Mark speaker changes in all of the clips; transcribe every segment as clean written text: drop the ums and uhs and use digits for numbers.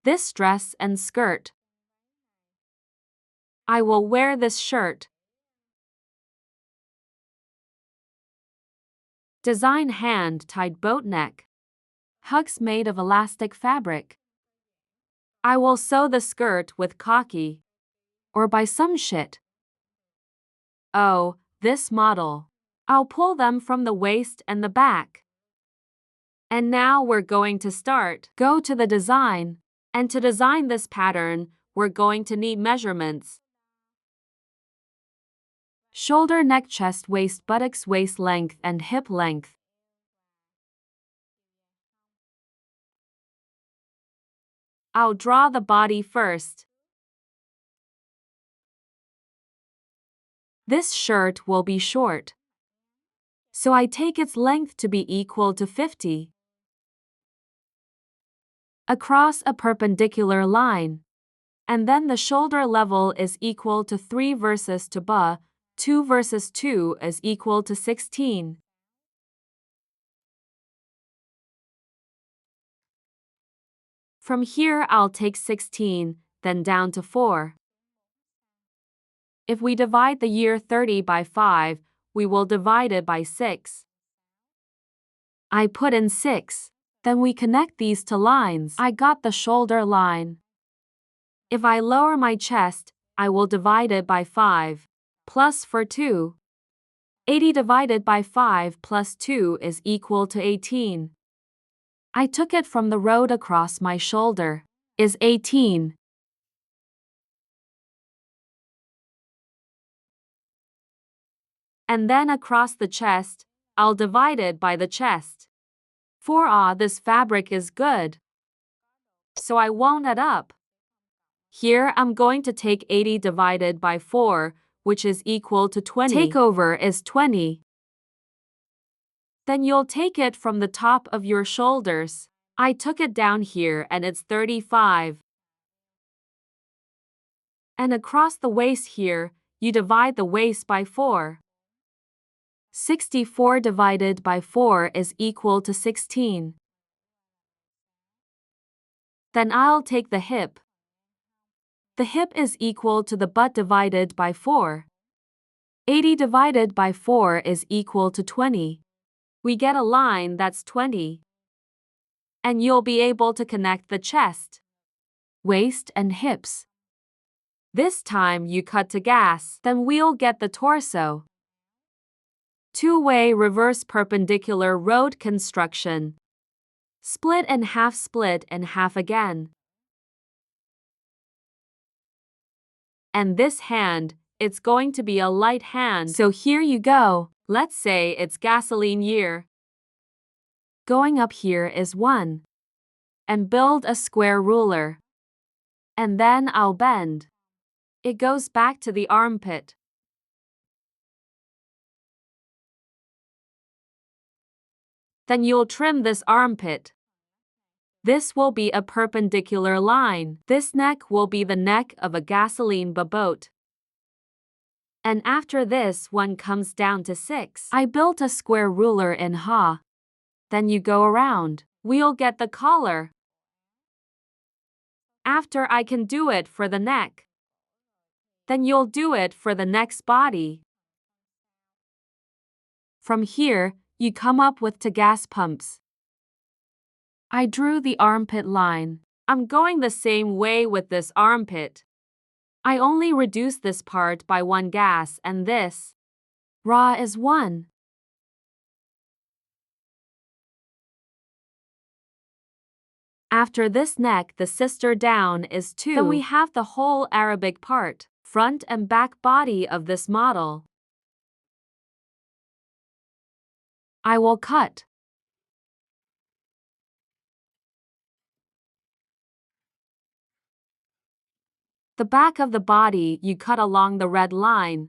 Speaker 1: this dress and skirt. I will wear this shirt. Design hand-tied boat neck. Hugs made of elastic fabric. I will sew the skirt with khaki. Or buy some shit. Oh, this model. I'll pull them from the waist and the back. And now we're going to start. Go to the design. And to design this pattern, we're going to need measurements. Shoulder, neck, chest, waist, buttocks, waist length, and hip length. I'll draw the body first. This shirt will be short. So I take its length to be equal to 50. Across a perpendicular line. And then the shoulder level is equal to 3 versus to ba, 2 versus 2 is equal to 16. From here I'll take 16, then down to 4. If we divide the year 30 by 5, we will divide it by 6. I put in 6. Then we connect these to lines. I got the shoulder line. If I lower my chest, I will divide it by 5. Plus for 2. 80 divided by 5 plus 2 is equal to 18. I took it from the road across my shoulder. Is 18. And then across the chest, I'll divide it by the chest. For this fabric is good. So I won't add up. Here I'm going to take 80 divided by 4, which is equal to 20. Take over is 20. Then you'll take it from the top of your shoulders. I took it down here and it's 35. And across the waist here, you divide the waist by 4. 64 divided by 4 is equal to 16. Then I'll take the hip. The hip is equal to the butt divided by 4. 80 divided by 4 is equal to 20. We get a line that's 20. And you'll be able to connect the chest, waist, and hips. This time you cut to gas, then we'll get the torso. Two-way reverse perpendicular road construction. Split and half again. And this hand, it's going to be a light hand. So here you go. Let's say it's gasoline year. Going up here is 1. And build a square ruler. And then I'll bend. It goes back to the armpit. Then you'll trim this armpit. This will be a perpendicular line. This neck will be the neck of a gasoline boat. And after this one comes down to 6. I built a square ruler in Ha. Then you go around. We'll get the collar. After I can do it for the neck. Then you'll do it for the next body. From here, you come up with two gas pumps. I drew the armpit line. I'm going the same way with this armpit. I only reduce this part by 1 gas and this raw is 1. After this neck, the sister down is 2. Then we have the whole Arabic part, front and back body of this model. I will cut. The back of the body you cut along the red line.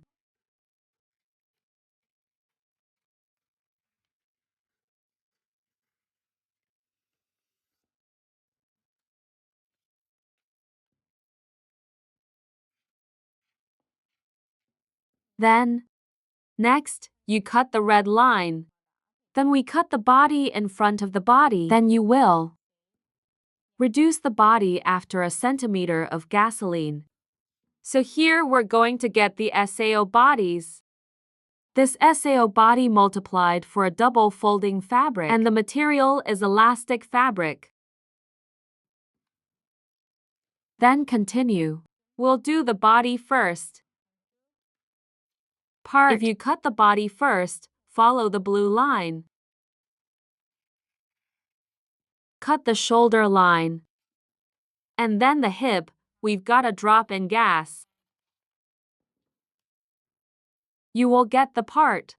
Speaker 1: Then, next, you cut the red line. Then we cut the body in front of the body. Then you will Reduce the body after a centimeter of gasoline. So here we're going to get the SAO bodies. This SAO body multiplied for a double folding fabric, and the material is elastic fabric. Then continue. We'll do the body first. If you cut the body first, follow the blue line. Cut the shoulder line. And then the hip, we've got a drop in gas. You will get the part.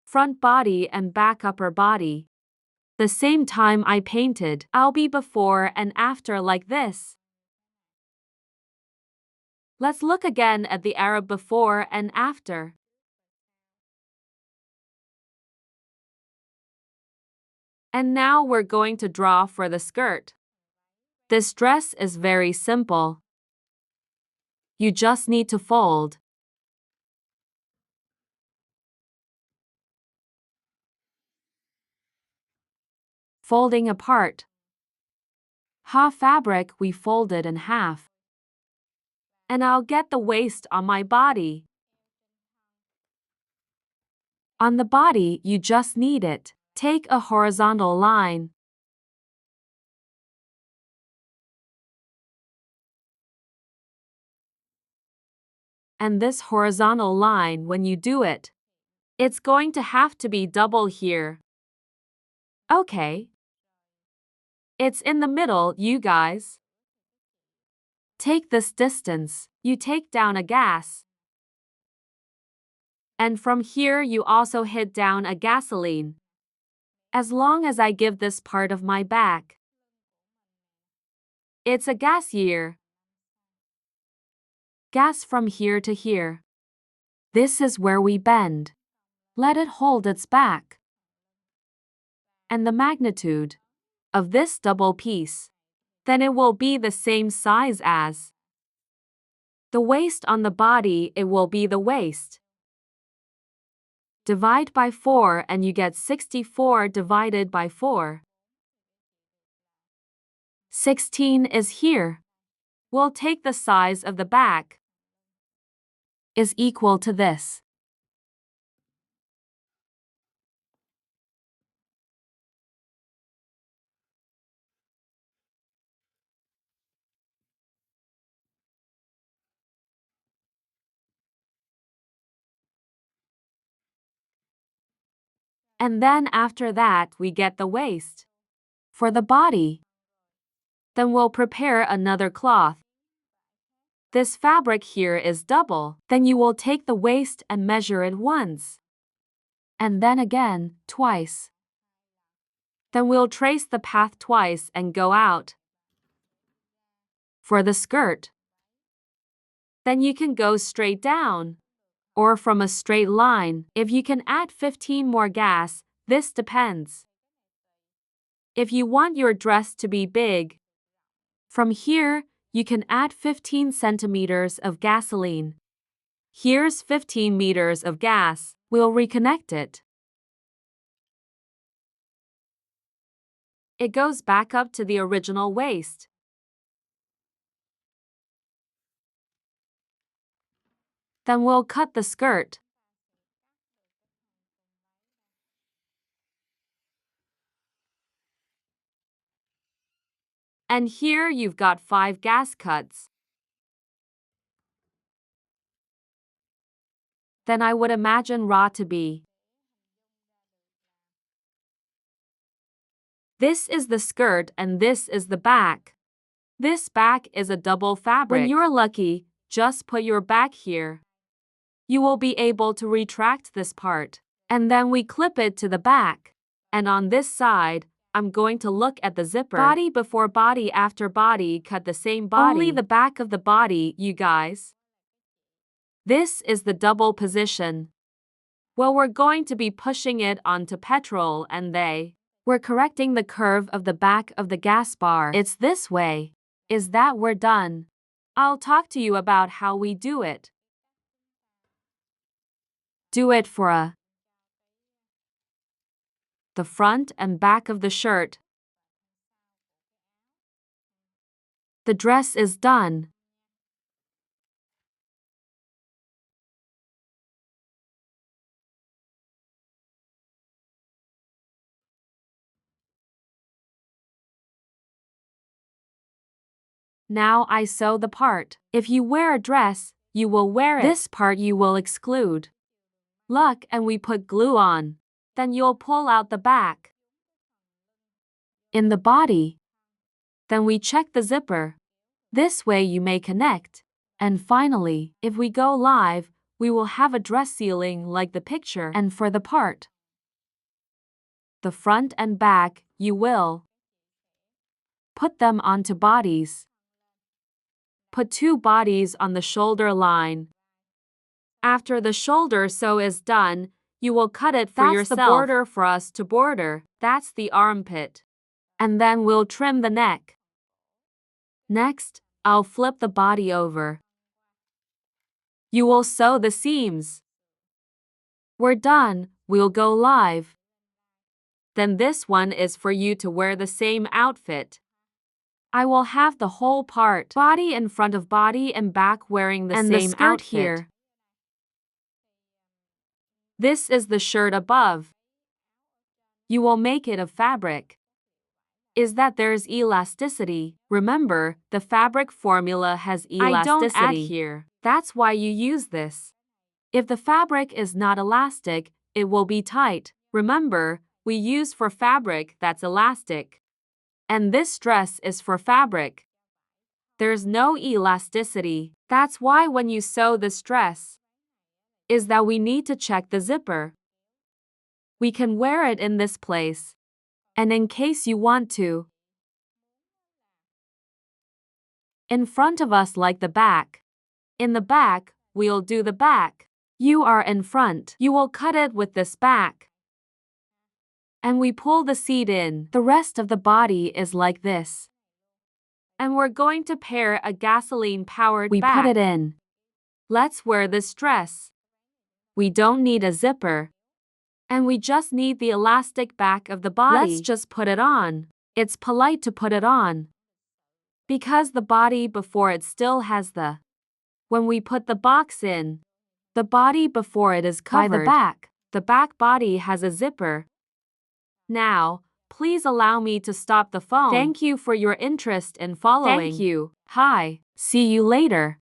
Speaker 1: Front body and back upper body. The same time I painted, I'll be before and after like this. Let's look again at the Arab before and after. And now we're going to draw for the skirt. This dress is very simple. You just need to fold. Folding apart. Half fabric we folded in half. And I'll get the waist on my body. On the body, you just need it. Take a horizontal line. And this horizontal line, when you do it, it's going to have to be double here. Okay. It's in the middle, you guys. Take this distance, you take down a gas. And from here you also hit down a gasoline. As long as I give this part of my back. It's a gas year. Gas from here to here. This is where we bend. Let it hold its back. And the magnitude of this double piece. Then it will be the same size as the waist on the body. It will be the waist. Divide by 4 and you get 64 divided by 4. 16 is here. We'll take the size of the back is equal to this. And then after that we get the waist for the body. Then we'll prepare another cloth. This fabric here is double. Then you will take the waist and measure it once. And then again, twice. Then we'll trace the path twice and go out. For the skirt. Then you can go straight down. Or from a straight line. If you can add 15 more gas, this depends. If you want your dress to be big, from here, you can add 15 centimeters of gasoline. Here's 15 meters of gas. We'll reconnect it. It goes back up to the original waist. Then we'll cut the skirt. And here you've got 5 gas cuts. Then I would imagine raw to be. This is the skirt and this is the back. This back is a double fabric. When you're lucky, just put your back here. You will be able to retract this part. And then we clip it to the back. And on this side, I'm going to look at the zipper. Body before body after body, cut the same body. Only the back of the body, you guys. This is the double position. Well, we're going to be pushing it onto petrol and we're correcting the curve of the back of the gas bar. It's this way. Is that we're done? I'll talk to you about how we do it. Do it for the front and back of the shirt. The dress is done. Now I sew the part. If you wear a dress, you will wear it. This part you will exclude. Look, and we put glue on. Then you'll pull out the back. In the body. Then we check the zipper. This way you may connect. And finally, if we go live, we will have a dress ceiling like the picture. And for the part, the front and back, you will put them onto bodies. Put 2 bodies on the shoulder line. After the shoulder sew is done, you will cut it for yourself. That's the border for us to border. That's the armpit. And then we'll trim the neck. Next, I'll flip the body over. You will sew the seams. We're done. We'll go live. Then this one is for you to wear the same outfit. I will have the whole part, body in front of body and back wearing the same skirt outfit. Here. This is the shirt above. You will make it of fabric. Is that there's elasticity. Remember, the fabric formula has elasticity. I don't add here. That's why you use this. If the fabric is not elastic, it will be tight. Remember, we use for fabric that's elastic. And this dress is for fabric. There's no elasticity. That's why when you sew this dress, is that we need to check the zipper. We can wear it in this place. And in case you want to, in front of us like the back. In the back, we'll do the back. You are in front. You will cut it with this back. And we pull the seat in. The rest of the body is like this. And we're going to pair a gasoline-powered back. We put it in. Let's wear this dress. We don't need a zipper. And we just need the elastic back of the body. Let's just put it on. It's polite to put it on. Because the body before it still has the. When we put the box in, the body before it is covered by the back. The back body has a zipper. Now, please allow me to stop the phone. Thank you for your interest in following. Thank you. Hi. See you later.